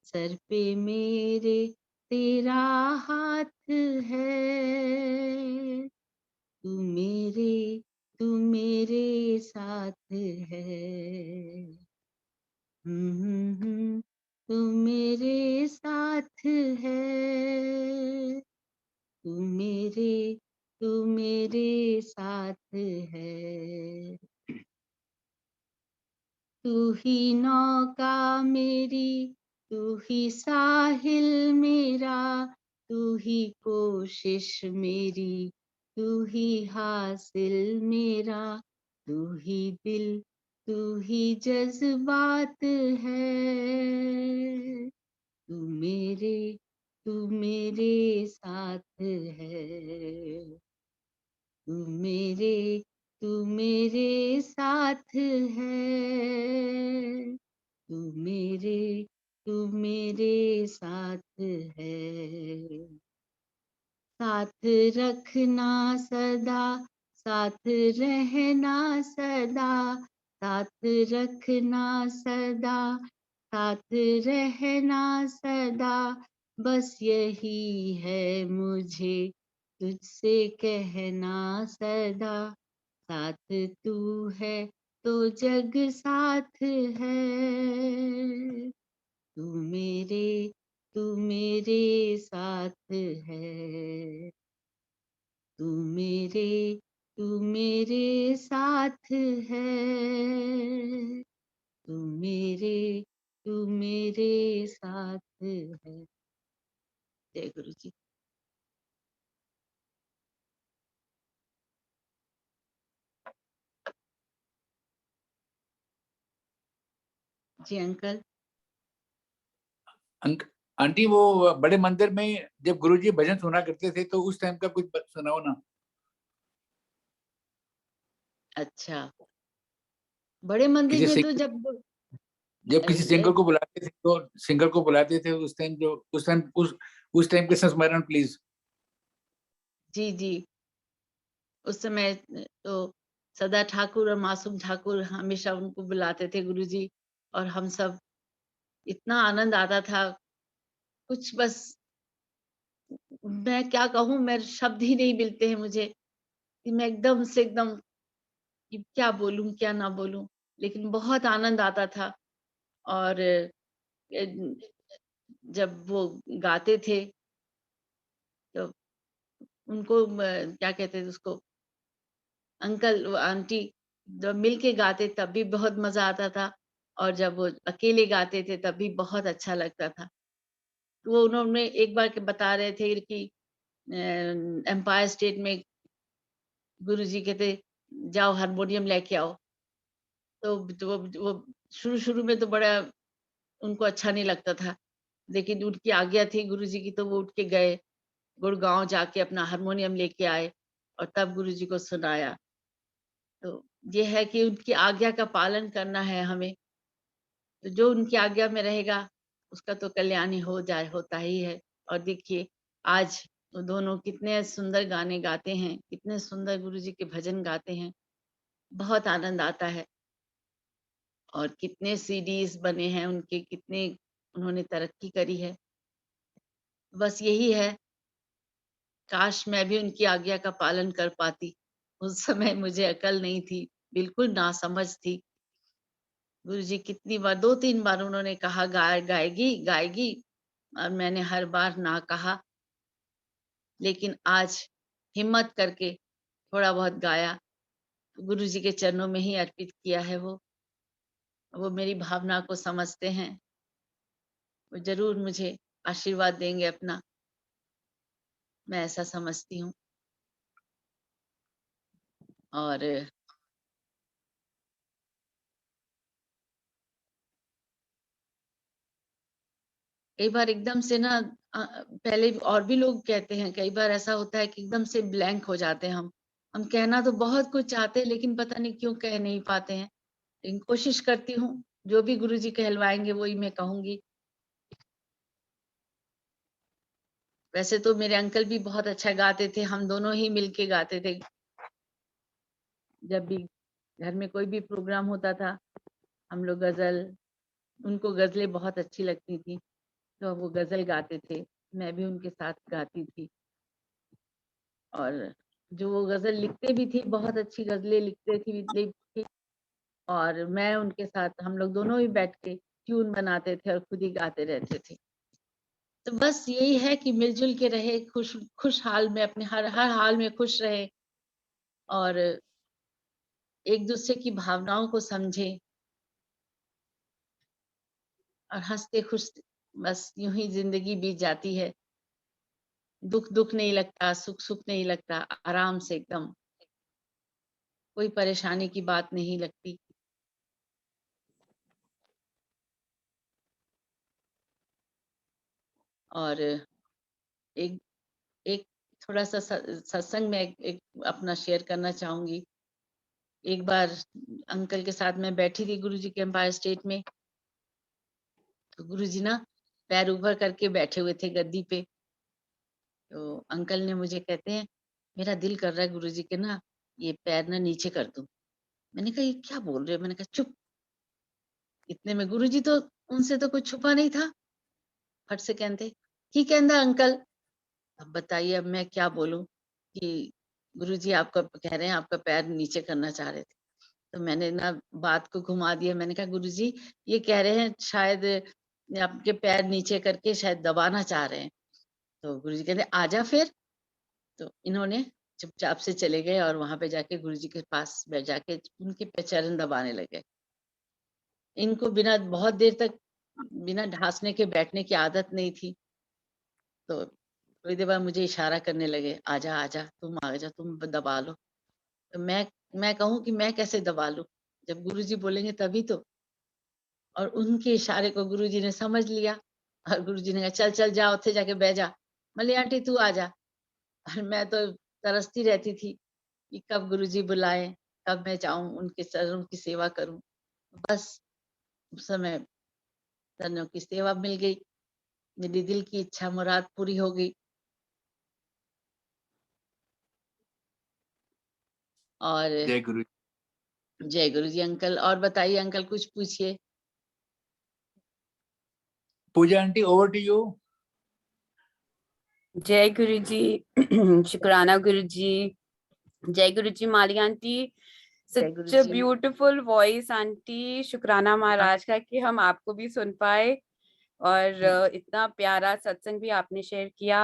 सर पे मेरे तेरा हाथ है। तू मेरे साथ है। तू मेरे साथ है। तू मेरे साथ है। तू ही नौका मेरी, तू ही साहिल मेरा, तू ही कोशिश मेरी, तू ही हासिल मेरा, तू ही दिल, तू ही जज्बात है। तू मेरे साथ है। तू मेरे साथ है। तू मेरे साथ है। साथ रखना सदा, साथ रहना सदा, साथ रखना सदा, साथ रहना सदा, बस यही है मुझे तुझसे कहना सदा। साथ तू है तो जग साथ है। तू मेरे साथ है। तू मेरे साथ है। तू मेरे साथ है। जय गुरु जी। जी अंकल। आंटी वो बड़े मंदिर में जब गुरुजी भजन सुना करते थे तो उस टाइम का कुछ सुनाओ ना। अच्छा, बड़े मंदिर किसी में तो सिंगर, जब जब किसी सिंगर को बुलाते थे तो सिंगर को बुलाते थे उस टाइम, जो उस टाइम के संस्मरण प्लीज। जी जी, उस समय तो सदा ठाकुर और मासूम ठाकुर हमेशा उनको बुलाते थे गुरुजी, और हम सब इतना आनंद आता था, कुछ बस मैं क्या कहूँ, मेरे शब्द ही नहीं मिलते हैं मुझे कि मैं एकदम से एकदम कि क्या बोलूं क्या ना बोलूं, लेकिन बहुत आनंद आता था। और जब वो गाते थे तो उनको क्या कहते थे उसको, अंकल वो आंटी जब मिल के गाते तब भी बहुत मजा आता था, और जब वो अकेले गाते थे तब भी बहुत अच्छा लगता था। तो वो उन्होंने एक बार के बता रहे थे कि एम्पायर स्टेट में गुरुजी कहते जाओ हारमोनियम लेके आओ। तो वो शुरू-शुरू में तो बड़ा उनको अच्छा नहीं लगता था, लेकिन उनकी आज्ञा थी गुरुजी की, तो वो उठ के गए, गुड़गाँव जाके अपना हारमोनियम लेके आए और तब गुरुजी को सुनाया। तो ये है कि उनकी आज्ञा का पालन करना है हमें, तो जो उनकी आज्ञा में रहेगा उसका तो कल्याण ही होता ही है। और देखिए आज वो दोनों कितने सुंदर गाने गाते हैं, कितने सुंदर गुरुजी के भजन गाते हैं, बहुत आनंद आता है। और कितने सीडीज बने हैं उनके, कितने उन्होंने तरक्की करी है। बस यही है, काश मैं भी उनकी आज्ञा का पालन कर पाती। उस समय मुझे अकल नहीं थी, बिल्कुल नासमझ थी। गुरुजी कितनी बार, 2-3 बार उन्होंने कहा गाएगी, गाएगी, और मैंने हर बार ना कहा। लेकिन आज हिम्मत करके थोड़ा बहुत गाया, गुरुजी के चरणों में ही अर्पित किया है वो मेरी भावना को समझते हैं, वो ज़रूर मुझे आशीर्वाद देंगे अपना, मैं ऐसा समझती हूँ। और कई बार एकदम से ना पहले और भी लोग कहते हैं, कई बार ऐसा होता है कि एकदम से ब्लैंक हो जाते हैं हम कहना तो बहुत कुछ चाहते हैं लेकिन पता नहीं क्यों कह नहीं पाते हैं। लेकिन कोशिश करती हूँ, जो भी गुरुजी कहलवाएंगे वही मैं कहूंगी। वैसे तो मेरे अंकल भी बहुत अच्छा गाते थे, हम दोनों ही मिलके गाते थे। जब भी घर में कोई भी प्रोग्राम होता था, हम लोग गजल, उनको गजलें बहुत अच्छी लगती थी तो वो गजल गाते थे, मैं भी उनके साथ गाती थी। और जो वो गजल लिखते भी थी, बहुत अच्छी गजलें लिखते थी और मैं उनके साथ, हम लोग दोनों ही बैठ के ट्यून बनाते थे और खुद ही गाते रहते थे। तो बस यही है कि मिलजुल के रहे, खुश हाल में, अपने हर हाल में खुश रहे और एक दूसरे की भावनाओं को समझे और हंसते खुश, बस यूं ही जिंदगी बीत जाती है। दुख दुख नहीं लगता, सुख सुख नहीं लगता, आराम से एकदम कोई परेशानी की बात नहीं लगती। और एक एक थोड़ा सा सत्संग में एक अपना शेयर करना चाहूंगी। एक बार अंकल के साथ मैं बैठी थी गुरुजी के एम्पायर स्टेट में, तो गुरुजी ना पैर ऊपर करके बैठे हुए थे गद्दी पे। तो अंकल ने मुझे कहते हैं, मेरा दिल कर रहा है गुरुजी के ना ये पैर ना नीचे कर दूं। मैंने कहा ये क्या बोल रहे हो? मैंने कहा चुप। इतने में गुरुजी तो, उनसे तो कुछ छुपा नहीं था, फट से कहते की कहंदा अंकल। अब बताइए अब मैं क्या बोलूं कि गुरुजी आपका कह रहे हैं, आपका पैर नीचे करना चाह रहे थे। तो मैंने ना बात को घुमा दिया, मैंने कहा गुरुजी ये कह रहे हैं शायद आपके पैर नीचे करके शायद दबाना चाह रहे हैं। तो गुरुजी कहते आजा फिर। तो इन्होंने चुपचाप से चले गए और वहां पे जाके गुरुजी के पास बैठ जाके उनके चरण दबाने लगे। इनको बिना बहुत देर तक बिना ढांसने के बैठने की आदत नहीं थी। तो थोड़ी देर बाद मुझे इशारा करने लगे, आजा आजा तुम आजा, तुम दबा लो। तो मैं कहूँ कि मैं कैसे दबा लूं, जब गुरुजी बोलेंगे तभी तो। और उनके इशारे को गुरुजी ने समझ लिया और गुरुजी ने कहा चल चल जा, उत्थे जाके बह जा, मल्ली आंटी तू आ जा। और मैं तो तरसती रहती थी कि कब गुरुजी बुलाएं, कब मैं जाऊं उनके चरणों की सेवा करूं। बस उस समय चरणों की सेवा मिल गई, मेरी दिल की इच्छा मुराद पूरी हो गई। और जय गुरु। जय गुरुजी। अंकल और बताइए, अंकल कुछ पूछिए। Pooja aunty over to you. जय गुरु जी। शुक्राना गुरु जी। जय गुरु जी Mali aunty, such beautiful voice aunty. शुक्राना महाराज का कि हम आपको भी सुन पाए और इतना प्यारा सत्संग भी आपने शेयर किया।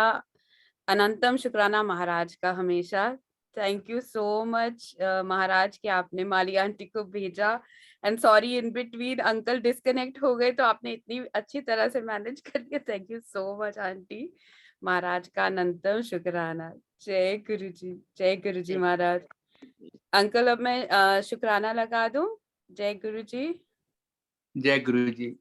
अनंतम शुक्राना महाराज का हमेशा। थैंक यू सो मच महाराज कि आपने माली आंटी को भेजा। And sorry in between uncle disconnect हो गए, तो आपने इतनी अच्छी तरह से मैनेज कर लिया। Thank you so much aunty. महाराज का अनंतम शुक्राना। जय गुरु जी, जय गुरु जी महाराज। अंकल अब मैं शुक्राना लगा दूं। जय गुरु जी। जय गुरु जी।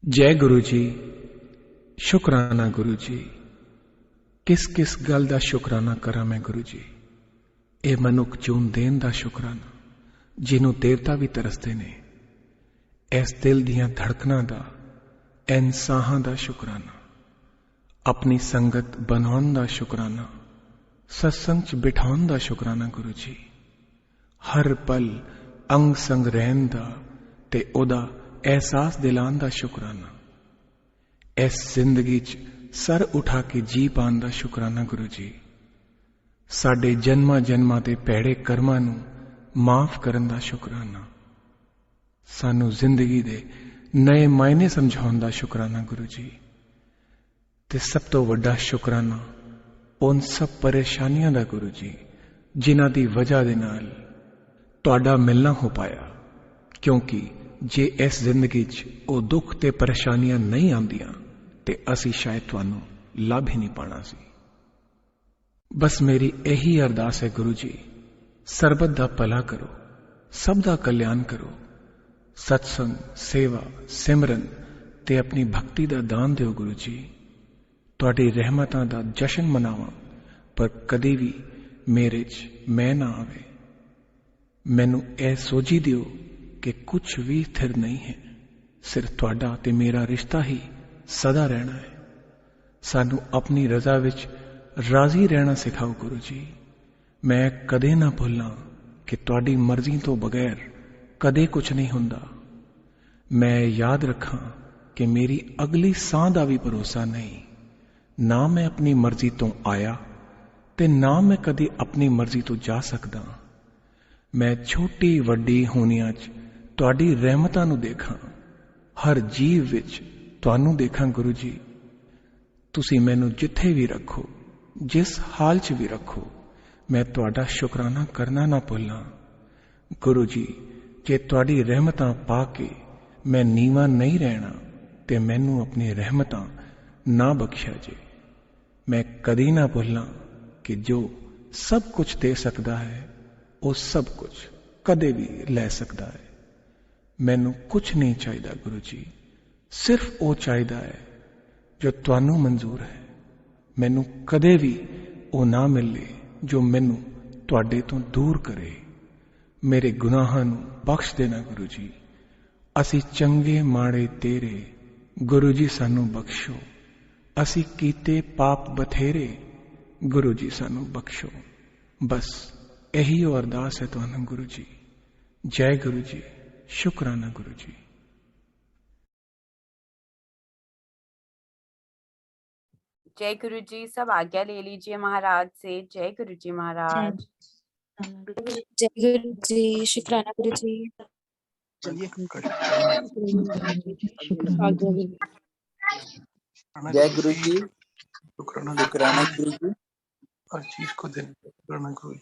जय गुरु जी। शुक्राना गुरु जी। किस किस गल दा शुक्राना करा मैं गुरु जी। ए मनुख चून देन दा शुक्राना, जिन्हों देवता भी तरसते ने। इस दिल दियां धड़कनां दा, इन साहां दा शुक्राना। अपनी संगत बनाउण दा शुक्राना, सत्संग च बिठाउण दा शुक्राना गुरु जी। हर पल अंग संग रहन दा ते ओदा एहसास दिलान दा शुक्राना। इस जिंदगी च सर उठा के जी पान दा शुक्राना गुरु जी। साडे जन्मा जन्मा दे भैड़े कर्मां नूं माफ करन दा शुक्राना। सानू जिंदगी दे नए मायने समझाउण दा शुक्राना गुरु जी। ते सब तो वड्डा शुक्राना उन सब परेशानियां दा गुरु जी, जिन्हां दी वजह दे नाल तुहाडा मिलना हो पाया। क्योंकि जे इस जिंदगी च ओ दुख ते परेशानियां नहीं आंदियां ते असी शायद तुहानू लाभ ही नहीं पाना सी। बस मेरी यही अरदास है गुरु जी ਸਰਬਤ ਦਾ ਭਲਾ ਕਰੋ, ਸਭ ਦਾ ਕਲਿਆਣ ਕਰੋ। ਸਤਸੰਗ, ਸੇਵਾ, ਸਿਮਰਨ ਤੇ ਆਪਣੀ ਭਗਤੀ ਦਾ ਦਾਨ ਦਿਓ ਗੁਰੂ ਜੀ। ਤੁਹਾਡੀ ਰਹਿਮਤਾਂ ਦਾ ਜਸ਼ਨ ਮਨਾਵਾਂ, ਪਰ ਕਦੇ ਵੀ ਮੇਰੇ 'ਚ ਮੈਂ ਨਾ ਆਵੇ। ਮੈਨੂੰ ਇਹ ਸੋਝੀ ਦਿਓ ਕਿ ਕੁਝ ਵੀ ਸਥਿਰ ਨਹੀਂ ਹੈ, ਸਿਰਫ ਤੁਹਾਡਾ ਤੇ ਮੇਰਾ ਰਿਸ਼ਤਾ ਹੀ ਸਦਾ ਰਹਿਣਾ ਹੈ। ਸਾਨੂੰ ਆਪਣੀ ਰਜ਼ਾ ਵਿੱਚ ਰਾਜ਼ੀ ਰਹਿਣਾ ਸਿਖਾਓ ਗੁਰੂ ਜੀ। ਮੈਂ ਕਦੇ ਨਾ ਭੁੱਲਾਂ ਕਿ ਤੁਹਾਡੀ ਮਰਜ਼ੀ ਤੋਂ ਬਗੈਰ ਕਦੇ ਕੁਝ ਨਹੀਂ ਹੁੰਦਾ। ਮੈਂ ਯਾਦ ਰੱਖਾਂ ਕਿ ਮੇਰੀ ਅਗਲੀ ਸਾਹ ਦਾ ਵੀ ਭਰੋਸਾ ਨਹੀਂ। ਨਾ ਮੈਂ ਆਪਣੀ ਮਰਜ਼ੀ ਤੋਂ ਆਇਆ ਤੇ ਨਾ ਮੈਂ ਕਦੇ ਆਪਣੀ ਮਰਜ਼ੀ ਤੋਂ ਜਾ ਸਕਦਾ। ਮੈਂ ਛੋਟੀ ਵੱਡੀ ਹੋਣੀਆਂ 'ਚ ਤੁਹਾਡੀ ਰਹਿਮਤਾਂ ਨੂੰ ਦੇਖਾਂ, ਹਰ ਜੀਵ ਵਿੱਚ ਤੁਹਾਨੂੰ ਦੇਖਾਂ ਗੁਰੂ ਜੀ। ਤੁਸੀਂ ਮੈਨੂੰ ਜਿੱਥੇ ਵੀ ਰੱਖੋ, ਜਿਸ ਹਾਲ 'ਚ ਵੀ ਰੱਖੋ, ਮੈਂ ਤੁਹਾਡਾ ਸ਼ੁਕਰਾਨਾ ਕਰਨਾ ਨਾ ਭੁੱਲਾਂ। ਗੁਰੂ ਜੀ, ਜੇ ਤੁਹਾਡੀ ਰਹਿਮਤਾਂ ਪਾ ਕੇ ਮੈਂ ਨੀਵਾਂ ਨਹੀਂ ਰਹਿਣਾ ਤੇ ਮੈਨੂੰ ਆਪਣੀ ਰਹਿਮਤਾਂ ਨਾ ਬਖਸ਼ਿਆ ਜੇ। ਮੈਂ ਕਦੀ ਨਾ ਭੁੱਲਾਂ ਕਿ ਜੋ ਸਭ ਕੁਝ ਦੇ ਸਕਦਾ ਹੈ, ਉਹ ਸਭ ਕੁਝ ਕਦੇ ਵੀ ਲੈ ਸਕਦਾ ਹੈ। ਮੈਨੂੰ ਕੁਝ ਨਹੀਂ ਚਾਹੀਦਾ ਗੁਰੂ ਜੀ, ਸਿਰਫ ਉਹ ਚਾਹੀਦਾ ਹੈ ਜੋ ਤੁਹਾਨੂੰ ਮਨਜ਼ੂਰ ਹੈ। ਮੈਨੂੰ ਕਦੇ ਵੀ ਉਹ ਨਾ ਮਿਲੇ ਜੋ ਮੈਨੂੰ ਤੁਹਾਡੇ ਤੋਂ ਦੂਰ ਕਰੇ। ਮੇਰੇ ਗੁਨਾਹਾਂ ਨੂੰ ਬਖਸ਼ ਦੇਣਾ ਗੁਰੂ ਜੀ। ਅਸੀਂ ਚੰਗੇ ਮਾੜੇ ਤੇਰੇ, ਗੁਰੂ ਜੀ ਸਾਨੂੰ ਬਖਸ਼ੋ। ਅਸੀਂ ਕੀਤੇ ਪਾਪ ਬਥੇਰੇ, ਗੁਰੂ ਜੀ ਸਾਨੂੰ ਬਖਸ਼ੋ। ਬਸ ਇਹੀ ਉਹ ਅਰਦਾਸ ਹੈ ਤੁਹਾਨੂੰ ਗੁਰੂ ਜੀ। ਜੈ ਗੁਰੂ ਜੀ, ਸ਼ੁਕਰਾਨਾ ਗੁਰੂ ਜੀ। जय गुरु जी। सब आज्ञा ले लीजिए महाराज से। जय गुरु जी महाराज। जय गुरु जी। शुक्राना गुरु जी। जय गुरु जी, शुक्राना गुरु जी। हर चीज को देना गुरु जी।